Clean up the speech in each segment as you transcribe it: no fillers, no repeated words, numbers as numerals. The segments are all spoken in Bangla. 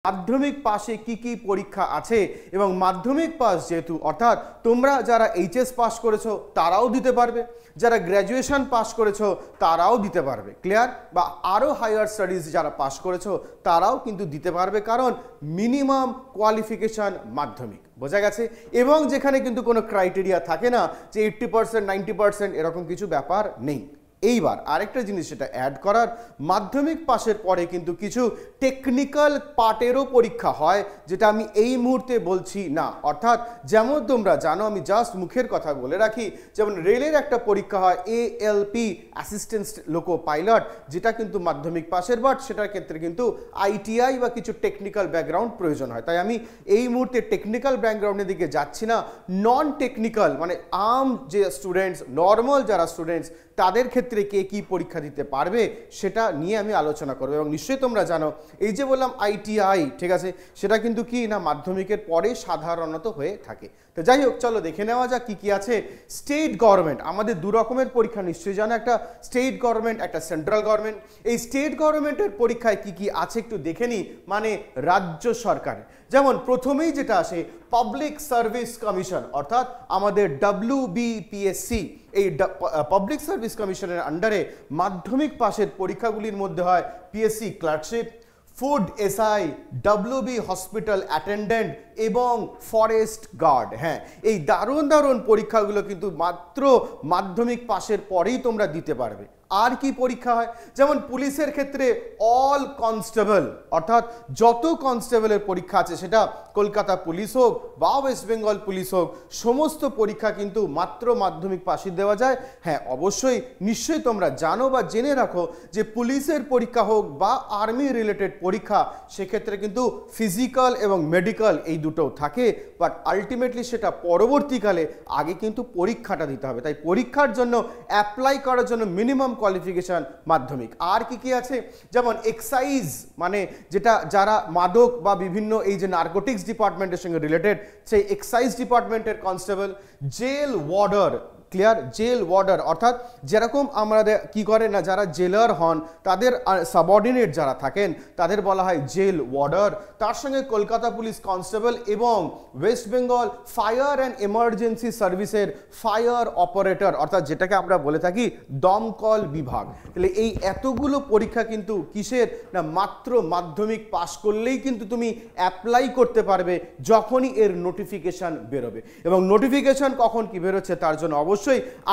মাধ্যমিক পাশে কি কি পরীক্ষা আছে এবং মাধ্যমিক পাস যেহেতু অর্থাৎ তোমরা যারা এইচএস পাস করেছো তারাও দিতে পারবে, যারা গ্র্যাজুয়েশন পাস করেছো তারাও দিতে পারবে, ক্লিয়ার? বা আরও হায়ার স্টাডিজ যারা পাস করেছো তারাও কিন্তু দিতে পারবে, কারণ মিনিমাম কোয়ালিফিকেশান মাধ্যমিক, বোঝা গেছে? এবং যেখানে কিন্তু কোনো ক্রাইটেরিয়া থাকে না যে 80% 90% এরকম কিছু ব্যাপার নেই। এইবার আরেকটা জিনিস সেটা অ্যাড করার, মাধ্যমিক পাশের পরে কিন্তু কিছু টেকনিক্যাল পার্টেরও পরীক্ষা হয়, যেটা আমি এই মুহূর্তে বলছি না। অর্থাৎ যেমন তোমরা জানো, আমি জাস্ট মুখের কথা বলে রাখি, যেমন রেলের একটা পরীক্ষা হয় ALP অ্যাসিস্ট্যান্ট লোকো পাইলট, যেটা কিন্তু মাধ্যমিক পাশের, বাট সেটার ক্ষেত্রে কিন্তু ITI বা কিছু টেকনিক্যাল ব্যাকগ্রাউন্ড প্রয়োজন হয়। তাই আমি এই মুহূর্তে টেকনিক্যাল ব্যাকগ্রাউন্ডের দিকে যাচ্ছি না। নন টেকনিক্যাল মানে আম যে স্টুডেন্টস, নর্মাল যারা স্টুডেন্টস, তাদের ক্ষেত্রে কে কি পরীক্ষা দিতে পারবে সেটা নিয়ে আমি আলোচনা করব। এবং নিশ্চয়ই তোমরা জানো, এই যে বললাম ITI, ঠিক আছে, সেটা কিন্তু কি না মাধ্যমিকের পরে সাধারণত হয়ে থাকে। তো যাই হোক, চলো দেখে নেওয়া যাক কি কি আছে। স্টেট গভর্নমেন্ট, আমাদের দু রকমের পরীক্ষা নিশ্চয়ই জানো, একটা স্টেট গভর্নমেন্ট, একটা সেন্ট্রাল গভর্নমেন্ট। এই স্টেট গভর্নমেন্টের পরীক্ষায় কি কি আছে একটু দেখে নিই, মানে রাজ্য সরকারের। যেমন প্রথমেই যেটা আসে পাবলিক সার্ভিস কমিশন, অর্থাৎ আমাদের WBPSC, এই পাবলিক সার্ভিস কমিশনের আন্ডারে মাধ্যমিক পাশের পরীক্ষাগুলির মধ্যে হয় PSC clerkship, food SI, WB hospital attendant এবং ফরেস্ট গার্ড। হ্যাঁ, এই দারুণ দারুণ পরীক্ষাগুলো কিন্তু মাত্র মাধ্যমিক পাশের পরেই তোমরা দিতে পারবে। আর কি পরীক্ষা হয়, যেমন পুলিশের ক্ষেত্রে অল কনস্টেবল, অর্থাৎ যত কনস্টেবলের পরীক্ষা আছে, সেটা কলকাতা পুলিশ হোক বা ওয়েস্ট বেঙ্গল পুলিশ হোক, সমস্ত পরীক্ষা কিন্তু মাত্র মাধ্যমিক পাশে দেওয়া যায়। হ্যাঁ, অবশ্যই নিশ্চয়ই তোমরা জানো বা জেনে রাখো যে পুলিশের পরীক্ষা হোক বা আর্মি রিলেটেড পরীক্ষা, সেক্ষেত্রে কিন্তু ফিজিক্যাল এবং মেডিকেল এই দুটো থাকে, বাট আলটিমেটলি সেটা পরবর্তীকালে, আগে কিন্তু পরীক্ষাটা দিতে হবে। তাই পরীক্ষার জন্য অ্যাপ্লাই করার জন্য মিনিমাম কোয়ালিফিকেশন মাধ্যমিক। আর কি কি আছে, যেমন এক্সাইজ, মানে যেটা যারা মাদক বা বিভিন্ন এই যে নার্কোটিক্স ডিপার্টমেন্টের সঙ্গে রিলেটেড, সেই এক্সাইজ ডিপার্টমেন্টের constable, jail warder, clear? Jail warder অর্থাৎ যেরকম আমাদের কি করে না, যারা জেলার হন তাদের সাবঅর্ডিনেট যারা থাকেন তাদের বলা হয় জেল ওয়ার্ডার। তার সঙ্গে কলকাতা পুলিশ কনস্টেবল এবং West Bengal fire and emergency সার্ভিসের ফায়ার অপারেটর, অর্থাৎ যেটাকে আমরা বলে থাকি দমকল বিভাগ। তাহলে এই এতগুলো পরীক্ষা কিন্তু কিসের না, মাত্র মাধ্যমিক পাশ করলেই কিন্তু তুমি অ্যাপ্লাই করতে পারবে যখনই এর নোটিফিকেশান বেরোবে। এবং নোটিফিকেশান কখন কি বেরোচ্ছে তার জন্য অবশ্যই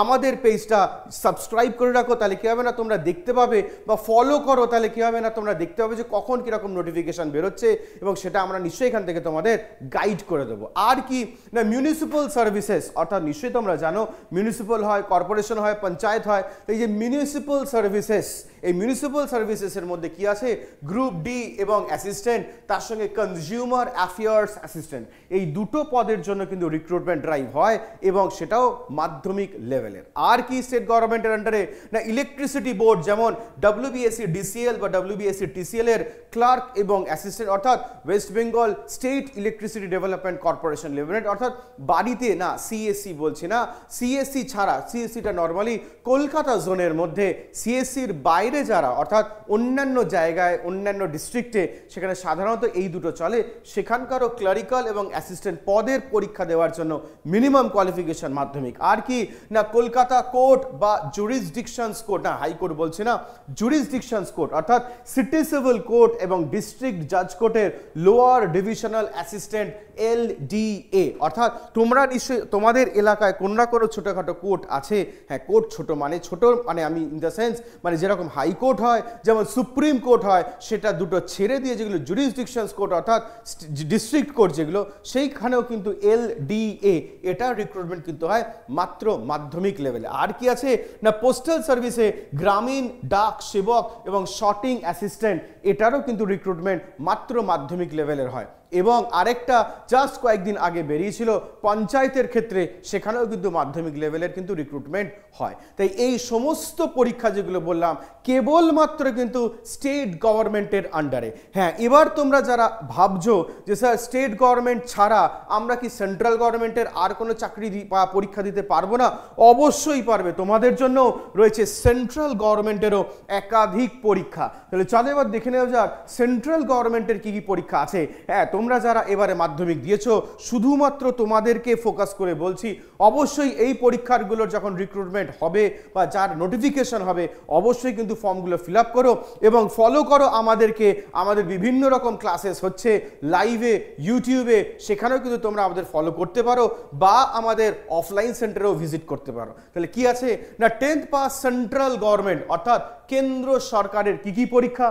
আমাদের পেজটা সাবস্ক্রাইব করে রাখো, তাহলে কি হবে না তোমরা দেখতে পাবে, বা ফলো করো, তাহলে কি হবে না তোমরা দেখতে পাবে যে কখন কিরকম নোটিফিকেশন বেরোচ্ছে, এবং সেটা আমরা নিশ্চয়ই এখান থেকে তোমাদের গাইড করে দেবো। আর কি না, মিউনিসিপ্যাল সার্ভিসেস, অর্থাৎ নিশ্চয়ই তোমরা জানো মিউনিসিপ্যাল হয়, কর্পোরেশন হয়, পঞ্চায়েত হয়। এই যে মিউনিসিপ্যাল সার্ভিসেস, এই মিউনিসিপ্যাল সার্ভিসেসের মধ্যে কি আছে, গ্রুপ ডি এবং অ্যাসিস্ট্যান্ট, তার সঙ্গে কনজিউমার অ্যাফেয়ার্স অ্যাসিস্ট্যান্ট, এই দুটো পদের জন্য কিন্তু রিক্রুটমেন্ট ড্রাইভ হয়, এবং সেটাও মাধ্যমিক লেভেলের। আর কি স্টেট গভর্নমেন্টের আন্ডারে না, ইলেকট্রিসিটি বোর্ড, যেমন WBSC DCL বা WBSC TCL এর ক্লার্ক এবং অ্যাসিস্ট্যান্ট, অর্থাৎ West Bengal state electricity development corporation limited, অর্থাৎ বাড়িতে না, CSC বলছি না, CSC ছাড়া, CSCটা নর্মালি কলকাতা জোনের মধ্যে, CSCর বাইরে যারা, অর্থাৎ অন্যান্য জায়গায় অন্যান্য ডিস্ট্রিক্টে, সেখানে সাধারণত এই দুটো চলে, সেখানকারও ক্লারিক্যাল এবং অ্যাসিস্ট্যান্ট পদের পরীক্ষা দেওয়ার জন্য মিনিমাম কোয়ালিফিকেশন মাধ্যমিক। আর কি না, কলকাতা কোর্ট বা জুরিসডিকশনস কোর্ট, না হাইকোর্ট বলছি না, জুরিসডিকশনস কোর্ট, অর্থাৎ সিটি সিভিল কোর্ট এবং ডিস্ট্রিক্ট জাজ কোর্টের লোয়ার ডিভিশনাল অ্যাসিস্ট্যান্ট LDA, অর্থাৎ তোমরা নিশ্চয়ই তোমাদের এলাকায় কোনো না কোনো ছোটোখাটো কোর্ট আছে। হ্যাঁ, কোর্ট ছোট মানে আমি ইন দ্য সেন্স মানে যেরকম হাইকোর্ট হয়, যেমন সুপ্রিম কোর্ট হয়, সেটা দুটো ছেড়ে দিয়ে যেগুলো জুরিসডিকশনস কোর্ট অর্থাৎ ডিস্ট্রিক্ট কোর্ট যেগুলো, সেইখানেও কিন্তু LDA, এটা রিক্রুটমেন্ট কিন্তু হয় মাত্র মাধ্যমিক লেভেলে। আর কি আছে না, পোস্টাল সার্ভিসে গ্রামীণ ডাক সেবক এবং শর্টিং অ্যাসিস্ট্যান্ট, এটারও কিন্তু রিক্রুটমেন্ট মাত্র মাধ্যমিক লেভেলের হয়। এবং আরেকটা জাস্ট কয়েকদিন আগে বেরিয়েছিল পঞ্চায়েতের ক্ষেত্রে, সেখানেও কিন্তু মাধ্যমিক লেভেলের কিন্তু রিক্রুটমেন্ট হয়। তাই এই সমস্ত পরীক্ষা যেগুলো বললাম, কেবলমাত্র কিন্তু স্টেট গভর্নমেন্টের আন্ডারে। হ্যাঁ, এবার তোমরা যারা ভাবছো যে স্যার স্টেট গভর্নমেন্ট ছাড়া আমরা কি সেন্ট্রাল গভর্নমেন্টের আর কোনো চাকরি বা পরীক্ষা দিতে পারবো না? অবশ্যই পারবে, তোমাদের জন্য রয়েছে সেন্ট্রাল গভর্নমেন্টেরও একাধিক পরীক্ষা। তাহলে চলো এবার দেখে নেওয়া যাক সেন্ট্রাল গভর্নমেন্টের কি কি পরীক্ষা আছে। হ্যাঁ, তোমরা যারা এবারে মাধ্যমিক দিয়েছো শুধুমাত্র তোমাদেরকে ফোকাস করে বলছি, অবশ্যই এই পরীক্ষাগুলোর যখন রিক্রুটমেন্ট হবে বা যার নোটিফিকেশন হবে অবশ্যই কিন্তু ফর্মগুলো ফিল আপ করো এবং ফলো করো আমাদেরকে। আমাদের বিভিন্ন রকম ক্লাসেস হচ্ছে লাইভে, ইউটিউবে, সেখানেও কিন্তু তোমরা আমাদের ফলো করতে পারো বা আমাদের অফলাইন সেন্টারেও ভিজিট করতে পারো। তাহলে কি আছে না, 10th পাস সেন্ট্রাল গভর্নমেন্ট অর্থাৎ কেন্দ্র সরকারের কি কি পরীক্ষা?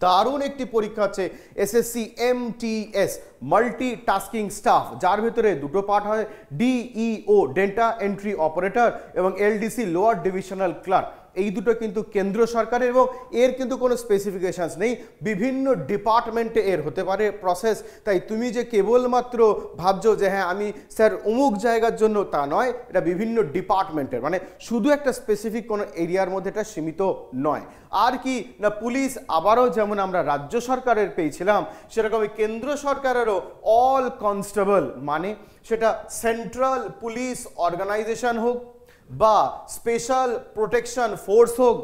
দারুণ একটি পরীক্ষা হচ্ছে SSC MTS multi tasking staff, যার ভেতরে দুটো পার্ট হয়, DEO ডেটা এন্ট্রি অপারেটর এবং LDC লোয়ার ডিভিশনাল ক্লার্ক। এই দুটো কিন্তু কেন্দ্র সরকারের এবং এর কিন্তু কোনো স্পেসিফিকেশনস নেই, বিভিন্ন ডিপার্টমেন্টে এর হতে পারে প্রসেস। তাই তুমি যে কেবলমাত্র ভাবছো যে হ্যাঁ আমি স্যার অমুক জায়গার জন্য, তা নয়, এটা বিভিন্ন ডিপার্টমেন্টের, মানে শুধু একটা স্পেসিফিক কোনো এরিয়ার মধ্যে এটা সীমিত নয়। আর কি না, পুলিশ আবারও যেমন আমরা রাজ্য সরকারের পেয়েছিলাম সেরকমই কেন্দ্র সরকারেরও অল কনস্টেবল, মানে সেটা সেন্ট্রাল পুলিশ অর্গানাইজেশন হোক বা স্পেশাল প্রোটেকশন ফোর্স হোক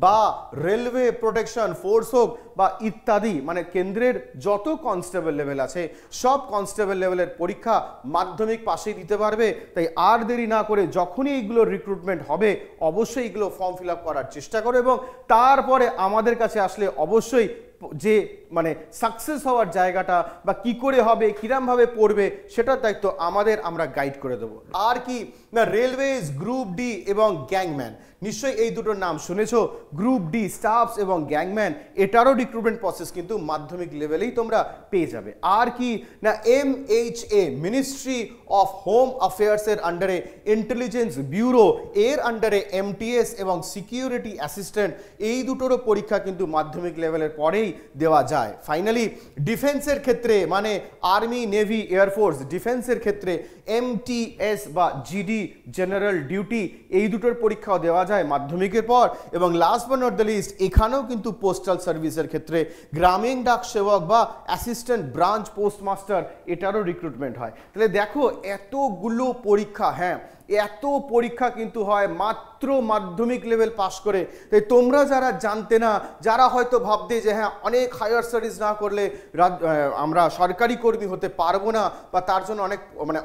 বা রেলওয়ে প্রোটেকশন ফোর্স হোক বা ইত্যাদি, মানে কেন্দ্রের যত কনস্টেবল লেভেল আছে সব কনস্টেবল লেভেলের পরীক্ষা মাধ্যমিক পাশেই দিতে পারবে। তাই আর দেরি না করে যখনই এইগুলো রিক্রুটমেন্ট হবে অবশ্যই এগুলো ফর্ম ফিল আপ করার চেষ্টা করো এবং তারপরে আমাদের কাছে আসলে অবশ্যই যে মানে সাকসেস হওয়ার জায়গাটা বা কি করে হবে, কিরমভাবে পড়বে সেটার দায়িত্ব আমাদের, আমরা গাইড করে দেবো। আর কি না, রেলওয়েজ গ্রুপ ডি এবং গ্যাংম্যান, নিশ্চয়ই এই দুটোর নাম শুনেছো, গ্রুপ ডি স্টাফস এবং গ্যাংম্যান, এটারও রিক্রুটমেন্ট প্রসেস কিন্তু মাধ্যমিক লেভেলেই তোমরা পেয়ে যাবে। আর কি না, MHA মিনিস্ট্রি অফ হোম অ্যাফেয়ার্সের আন্ডারে ইন্টেলিজেন্স ব্যুরো, এর আন্ডারে MTS এবং সিকিউরিটি অ্যাসিস্ট্যান্ট, এই দুটোরও পরীক্ষা কিন্তু মাধ্যমিক লেভেলের পরেই দেওয়া যায়। ফাইনালি ডিফেন্সের ক্ষেত্রে মানে আর্মি, নেভি, এয়ারফোর্স, ডিফেন্সের ক্ষেত্রে MTS বা GD জেনারেল ডিউটি, এই দুটোর পরীক্ষাও দেওয়া যায় মাধ্যমিকের পর। এবং last but not the least, এখানেও কিন্তু পোস্টাল সার্ভিসের ক্ষেত্রে গ্রামীণ ডাক সেবক বা অ্যাসিস্ট্যান্ট ব্রাঞ্চ পোস্টমাস্টার, এটারও রিক্রুটমেন্ট হয়। তাহলে দেখো এতগুলো পরীক্ষা, হ্যাঁ এত পরীক্ষা কিন্তু হয় মাত্র মাধ্যমিক লেভেল পাস করে। তাই তোমরা যারা জানতে না, যারা হয়তো ভাবতে যে হ্যাঁ অনেক হায়ার স্টাডিজ না করলে আমরা সরকারি কর্মী হতে পারবো না বা তার জন্য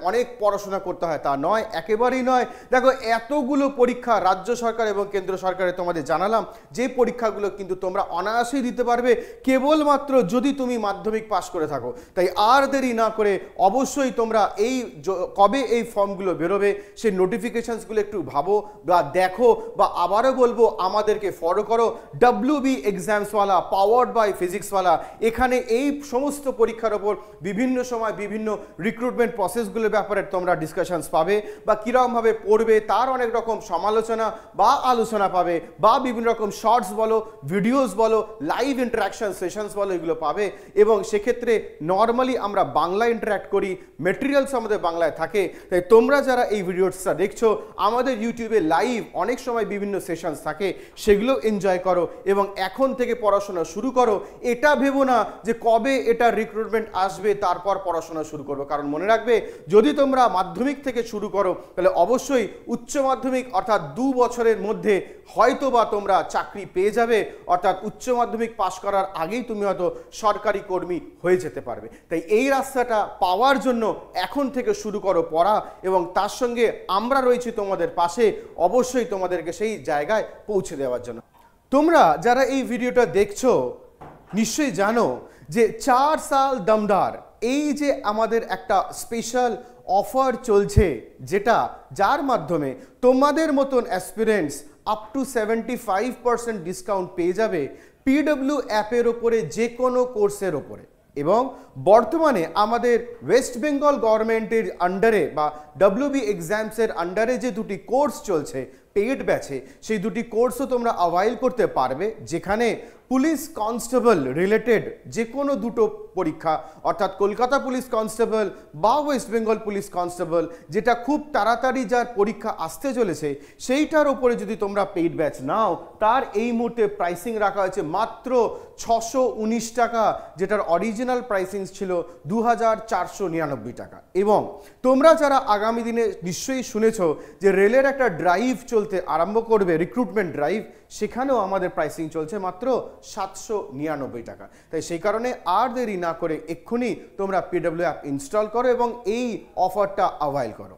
অনেক পড়াশোনা করতে হয়, তা নয়, একেবারেই নয়। দেখো এতগুলো পরীক্ষা রাজ্য সরকার এবং কেন্দ্র সরকারে তোমাদের জানালাম, যে পরীক্ষাগুলো কিন্তু তোমরা অনায়াসেই দিতে পারবে কেবলমাত্র যদি তুমি মাধ্যমিক পাস করে থাকো। তাই আর দেরি না করে অবশ্যই তোমরা এই কবে এই ফর্মগুলো বেরোবে সেই নোটিফিকেশনসগুলো একটু ভাবো বা দেখো, বা আবারও বলবো আমাদেরকে ফলো করো, WB এক্সামসওয়ালা পাওয়ার্ড বাই ফিজিক্সওয়ালা। এখানে এই সমস্ত পরীক্ষার ওপর বিভিন্ন সময় বিভিন্ন রিক্রুটমেন্ট প্রসেসগুলোর ব্যাপারে তোমরা ডিসকাশনস পাবে বা কীরকমভাবে পড়বে তার অনেক রকম সমালোচনা বা আলোচনা পাবে, বা বিভিন্ন রকম শর্টস বলো, ভিডিওস বলো, লাইভ ইন্টারাকশন সেশনস বলো, এগুলো পাবে। এবং সেক্ষেত্রে নর্মালি আমরা বাংলা ইন্টারাক্ট করি, মেটেরিয়ালস আমাদের বাংলায় থাকে। তাই তোমরা যারা এই ভিডিওটা দেখছো, আমাদের ইউটিউবে লাইভ অনেক সময় বিভিন্ন সেশনস থাকে, সেগুলো এনজয় করো এবং এখন থেকে পড়াশোনা শুরু করো। এটা ভেবো না যে কবে এটা রিক্রুটমেন্ট আসবে তারপর পড়াশোনা শুরু করবো, কারণ মনে রাখবে যদি তোমরা মাধ্যমিক থেকে শুরু করো তাহলে অবশ্যই উচ্চ মাধ্যমিক অর্থাৎ 2 বছরের মধ্যে হয়তো বা তোমরা চাকরি পেয়ে যাবে, অর্থাৎ উচ্চ মাধ্যমিক পাশ করার আগেই তুমি হয়তো সরকারি কর্মী হয়ে যেতে পারবে। তাই এই রাস্তাটা পাওয়ার জন্য এখন থেকে শুরু করো পড়া, এবং তার সঙ্গে আমরা রয়েছি তোমাদের পাশে, অবশ্যই তোমাদেরকে সেই জায়গায় পৌঁছে দেওয়ার জন্য। তোমরা যারা এই ভিডিওটা দেখছো নিশ্চয়ই জানো যে 4 সাল দমদার, এই যে আমাদের একটা স্পেশাল অফার চলছে, যার মাধ্যমে তোমাদের মতন অ্যাসপিরেন্টস আপ টু 75% ডিসকাউন্ট পেয়ে যাবে PW অ্যাপের ওপরে যে কোনো কোর্সের ওপরে। এবং বর্তমানে আমাদের ওয়েস্ট বেঙ্গল গভর্নমেন্টের আন্ডারে বা WB এক্সামসের আন্ডারে যে দুটি কোর্স চলছে পেইড ব্যাচে, সেই দুটি কোর্সও তোমরা অ্যাভাইল করতে পারবে, যেখানে পুলিশ কনস্টেবল রিলেটেড যে কোনো দুটো পরীক্ষা, অর্থাৎ কলকাতা পুলিশ কনস্টেবল বা ওয়েস্ট বেঙ্গল পুলিশ কনস্টেবল, যেটা খুব তাড়াতাড়ি যার পরীক্ষা আসতে চলেছে, সেইটার ওপরে যদি তোমরা পেইড ব্যাচ নাও, তার এই মুহূর্তে প্রাইসিং রাখা হয়েছে মাত্র 619 টাকা, যেটার অরিজিনাল প্রাইসিং ছিল 2499 টাকা। এবং তোমরা যারা আগামী দিনে নিশ্চয়ই শুনেছ যে রেলের একটা ড্রাইভ চলতে আরম্ভ করবে, রিক্রুটমেন্ট ড্রাইভ, সেখানেও আমাদের প্রাইসিং চলছে মাত্র 799 টাকা। তাই সেই কারণে আর দেরি না করে এক্ষুনি তোমরা PW অ্যাপ ইনস্টল করো এবং এই অফারটা অ্যাভাইল করো।